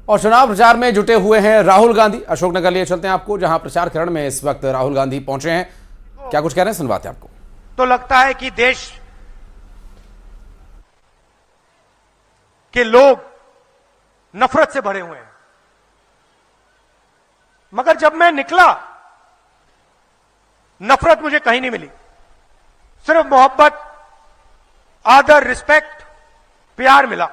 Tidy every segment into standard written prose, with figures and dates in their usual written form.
और चुनाव प्रचार में जुटे हुए हैं राहुल गांधी। अशोकनगर लिए चलते हैं आपको, जहां प्रचार चरण में इस वक्त राहुल गांधी पहुंचे हैं। क्या कुछ कह रहे हैं, सुनवाते हैं आपको। तो लगता है कि देश के लोग नफरत से भरे हुए हैं, मगर जब मैं निकला नफरत मुझे कहीं नहीं मिली। सिर्फ मोहब्बत, आदर, रिस्पेक्ट, प्यार मिला।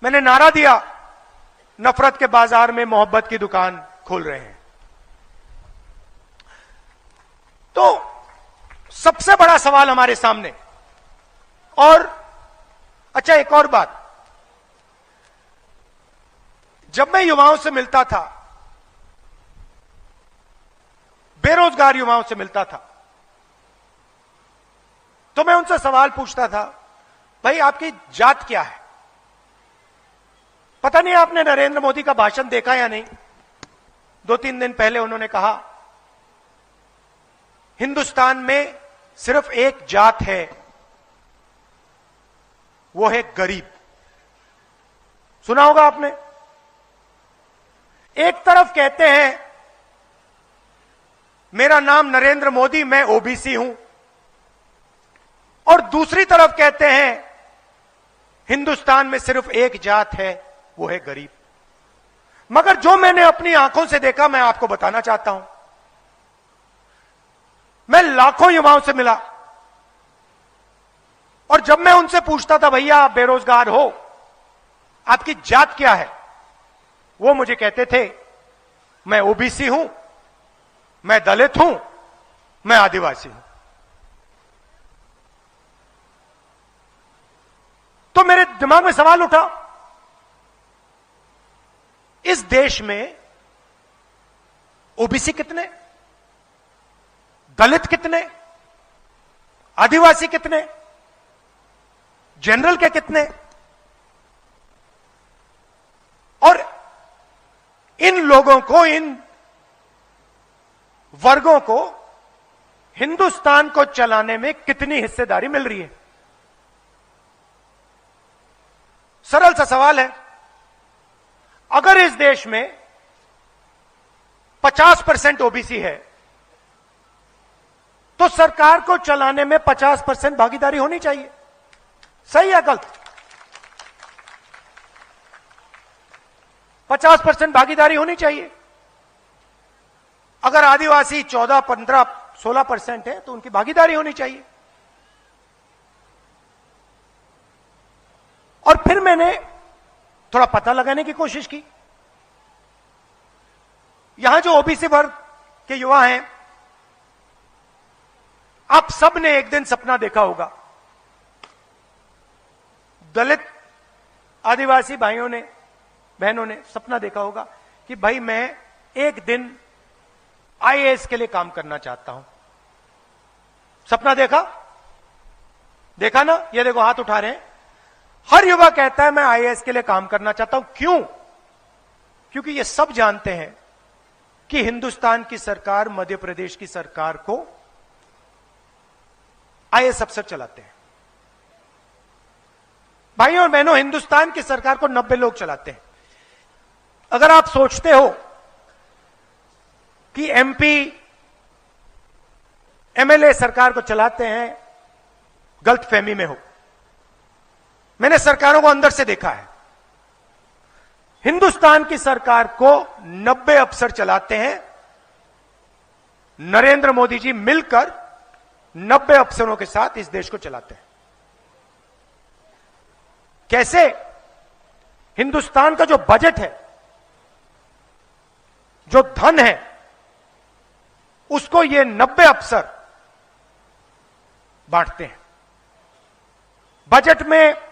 मैंने नारा दिया, नफरत के बाजार में मोहब्बत की दुकान खोल रहे हैं। तो सबसे बड़ा सवाल हमारे सामने, और अच्छा एक और बात, जब मैं युवाओं से मिलता था, बेरोजगार युवाओं से मिलता था, तो मैं उनसे सवाल पूछता था, भाई आपकी जात क्या है? पता नहीं आपने नरेंद्र मोदी का भाषण देखा या नहीं। 2-3 दिन पहले उन्होंने कहा हिंदुस्तान में सिर्फ एक जात है, वो है गरीब। सुना होगा आपने। एक तरफ कहते हैं मेरा नाम नरेंद्र मोदी, मैं ओबीसी हूं, और दूसरी तरफ कहते हैं हिंदुस्तान में सिर्फ एक जात है, वो है गरीब। मगर जो मैंने अपनी आंखों से देखा, मैं आपको बताना चाहता हूं। मैं लाखों युवाओं से मिला, और जब मैं उनसे पूछता था भैया आप बेरोजगार हो, आपकी जात क्या है, वो मुझे कहते थे मैं ओबीसी हूं, मैं दलित हूं, मैं आदिवासी हूं। तो मेरे दिमाग में सवाल उठा, इस देश में ओबीसी कितने, दलित कितने, आदिवासी कितने, जनरल के कितने, और इन लोगों को, इन वर्गों को हिंदुस्तान को चलाने में कितनी हिस्सेदारी मिल रही है? सरल सा सवाल है। अगर इस देश में 50% ओबीसी है, तो सरकार को चलाने में 50% भागीदारी होनी चाहिए। सही या गलत? 50% भागीदारी होनी चाहिए। अगर आदिवासी 14, 15, 16% है, तो उनकी भागीदारी होनी चाहिए। और फिर मैंने थोड़ा पता लगाने की कोशिश की। यहां जो ओबीसी वर्ग के युवा हैं, आप सब ने एक दिन सपना देखा होगा, दलित आदिवासी भाइयों ने, बहनों ने सपना देखा होगा कि भाई मैं एक दिन आईएएस के लिए काम करना चाहता हूं। सपना देखा? देखा ना? ये देखो हाथ उठा रहे हैं। हर युवा कहता है मैं आईएएस के लिए काम करना चाहता हूं। क्यों? क्योंकि ये सब जानते हैं कि हिंदुस्तान की सरकार, मध्य प्रदेश की सरकार को आईएएस अफसर चलाते हैं। भाइयों और बहनों, हिंदुस्तान की सरकार को 90 लोग चलाते हैं। अगर आप सोचते हो कि एमपी, एमएलए सरकार को चलाते हैं, गलतफहमी में हो। मैंने सरकारों को अंदर से देखा है। हिंदुस्तान की सरकार को 90 अफसर चलाते हैं। नरेंद्र मोदी जी मिलकर 90 अफसरों के साथ इस देश को चलाते हैं। कैसे? हिंदुस्तान का जो बजट है, जो धन है, उसको ये 90 अफसर बांटते हैं। बजट में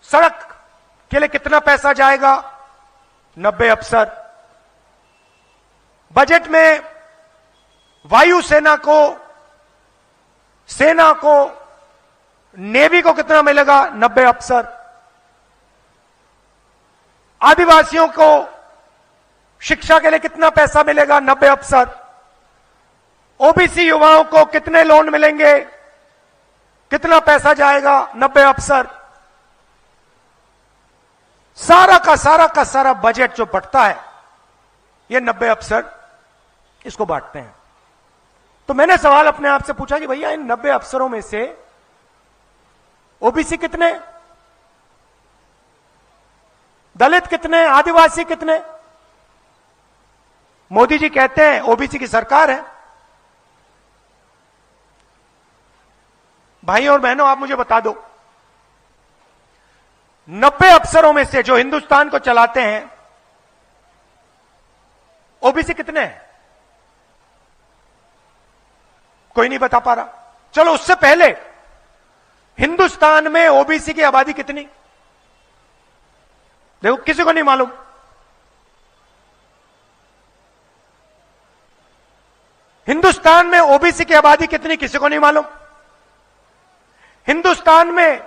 सड़क के लिए कितना पैसा जाएगा? 90 अफसर। बजट में वायुसेना को, सेना को, नेवी को कितना मिलेगा? 90 अफसर। आदिवासियों को शिक्षा के लिए कितना पैसा मिलेगा? 90 अफसर। ओबीसी युवाओं को कितने लोन मिलेंगे? कितना पैसा जाएगा? 90 अफसर। सारा का सारा बजट जो बंटता है, ये 90 अफसर इसको बांटते हैं। तो मैंने सवाल अपने आप से पूछा कि भैया इन 90 अफसरों में से ओबीसी कितने, दलित कितने, आदिवासी कितने? मोदी जी कहते हैं ओबीसी की सरकार है। भाई और बहनों, आप मुझे बता दो, 90 अफसरों में से जो हिंदुस्तान को चलाते हैं, ओबीसी कितने हैं? कोई नहीं बता पा रहा। चलो उससे पहले हिंदुस्तान में ओबीसी की आबादी कितनी? देखो, किसी को नहीं मालूम। हिंदुस्तान में ओबीसी की आबादी कितनी, किसी को नहीं मालूम। हिंदुस्तान में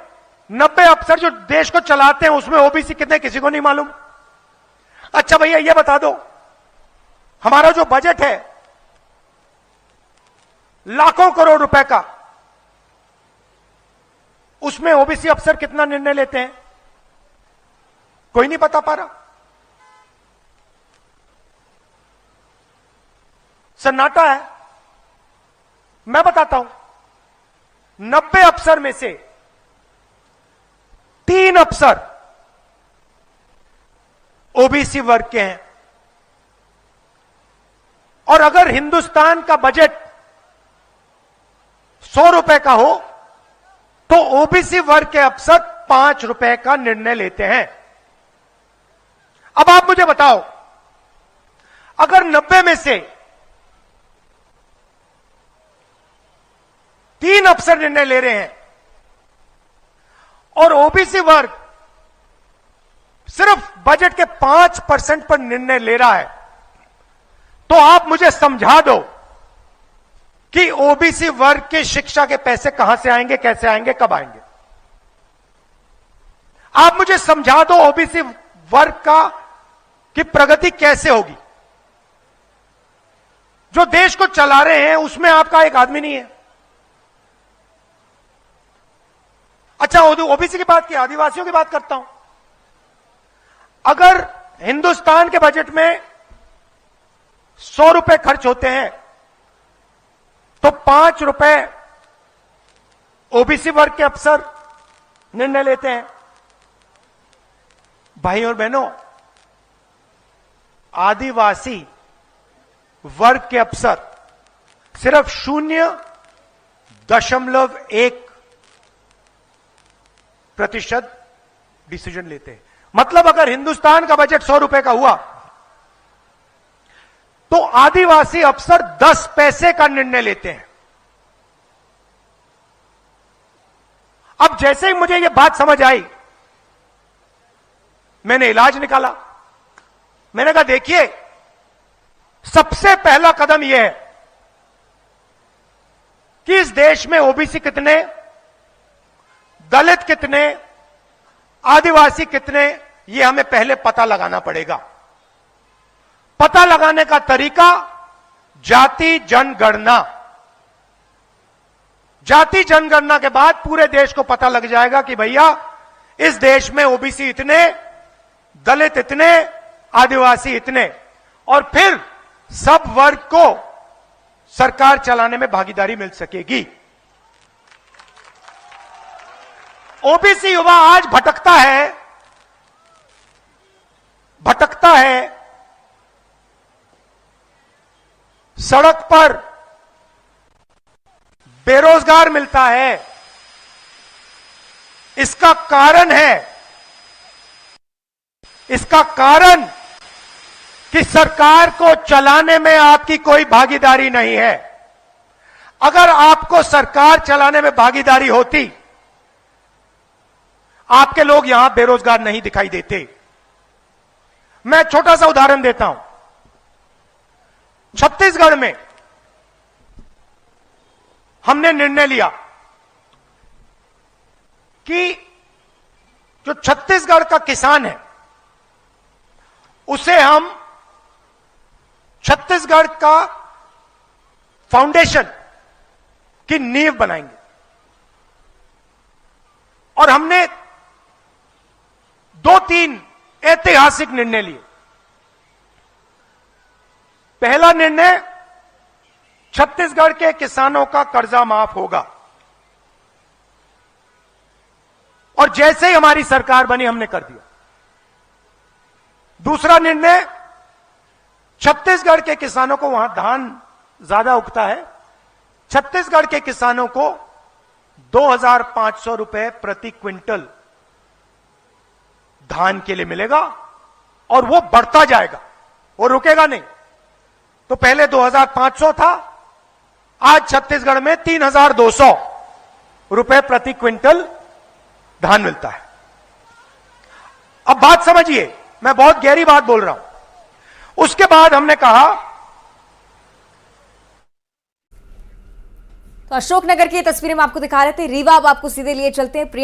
90 अफसर जो देश को चलाते हैं, उसमें ओबीसी कितने, किसी को नहीं मालूम। अच्छा भैया ये बता दो, हमारा जो बजट है लाखों करोड़ रुपए का, उसमें ओबीसी अफसर कितना निर्णय लेते हैं? कोई नहीं बता पा रहा। सन्नाटा है। मैं बताता हूं, 90 अफसर में से 3 अफसर ओबीसी वर्ग के हैं। और अगर हिंदुस्तान का बजट 100 रुपए का हो, तो ओबीसी वर्ग के अफसर 5 रुपए का निर्णय लेते हैं। अब आप मुझे बताओ, अगर 90 में से 3 अफसर निर्णय ले रहे हैं और ओबीसी वर्ग सिर्फ बजट के 5% पर निर्णय ले रहा है, तो आप मुझे समझा दो कि ओबीसी वर्ग की शिक्षा के पैसे कहां से आएंगे, कैसे आएंगे, कब आएंगे? आप मुझे समझा दो ओबीसी वर्ग की प्रगति कैसे होगी? जो देश को चला रहे हैं उसमें आपका एक आदमी नहीं है। अच्छा, ओबीसी की बात की, आदिवासियों की बात करता हूं। अगर हिंदुस्तान के बजट में 100 रुपए खर्च होते हैं, तो 5 रुपए ओबीसी वर्ग के अफसर निर्णय लेते हैं। भाई और बहनों, आदिवासी वर्ग के अफसर सिर्फ 0.1% डिसीजन लेते हैं। मतलब अगर हिंदुस्तान का बजट 100 रुपए का हुआ, तो आदिवासी अफसर 10 पैसे का निर्णय लेते हैं। अब जैसे ही मुझे यह बात समझ आई, मैंने इलाज निकाला। मैंने कहा देखिए, सबसे पहला कदम यह है कि इस देश में ओबीसी कितने, दलित कितने, आदिवासी कितने, यह हमें पहले पता लगाना पड़ेगा। पता लगाने का तरीका जाति जनगणना। जाति जनगणना के बाद पूरे देश को पता लग जाएगा कि भैया इस देश में ओबीसी इतने, दलित इतने, आदिवासी इतने, और फिर सब वर्ग को सरकार चलाने में भागीदारी मिल सकेगी। ओबीसी युवा आज भटकता है सड़क पर, बेरोजगार मिलता है। इसका कारण कि सरकार को चलाने में आपकी कोई भागीदारी नहीं है। अगर आपको सरकार चलाने में भागीदारी होती, आपके लोग यहां बेरोजगार नहीं दिखाई देते। मैं छोटा सा उदाहरण देता हूं। छत्तीसगढ़ में हमने निर्णय लिया कि जो छत्तीसगढ़ का किसान है, उसे हम छत्तीसगढ़ का फाउंडेशन की नींव बनाएंगे। और हमने 2-3 ऐतिहासिक निर्णय लिए। पहला निर्णय, छत्तीसगढ़ के किसानों का कर्जा माफ होगा। और जैसे ही हमारी सरकार बनी हमने कर दिया। दूसरा निर्णय, छत्तीसगढ़ के किसानों को, वहां धान ज्यादा उगता है, छत्तीसगढ़ के किसानों को 2,500 रुपए प्रति क्विंटल धान के लिए मिलेगा और वो बढ़ता जाएगा, वो रुकेगा नहीं। तो पहले 2,500 था, आज छत्तीसगढ़ में 3,200 रुपए प्रति क्विंटल धान मिलता है। अब बात समझिए, मैं बहुत गहरी बात बोल रहा हूं। उसके बाद हमने कहा, तो अशोकनगर की ये तस्वीरें हम आपको दिखा रहे थे। रीवा अब आपको सीधे लिए चलते हैं।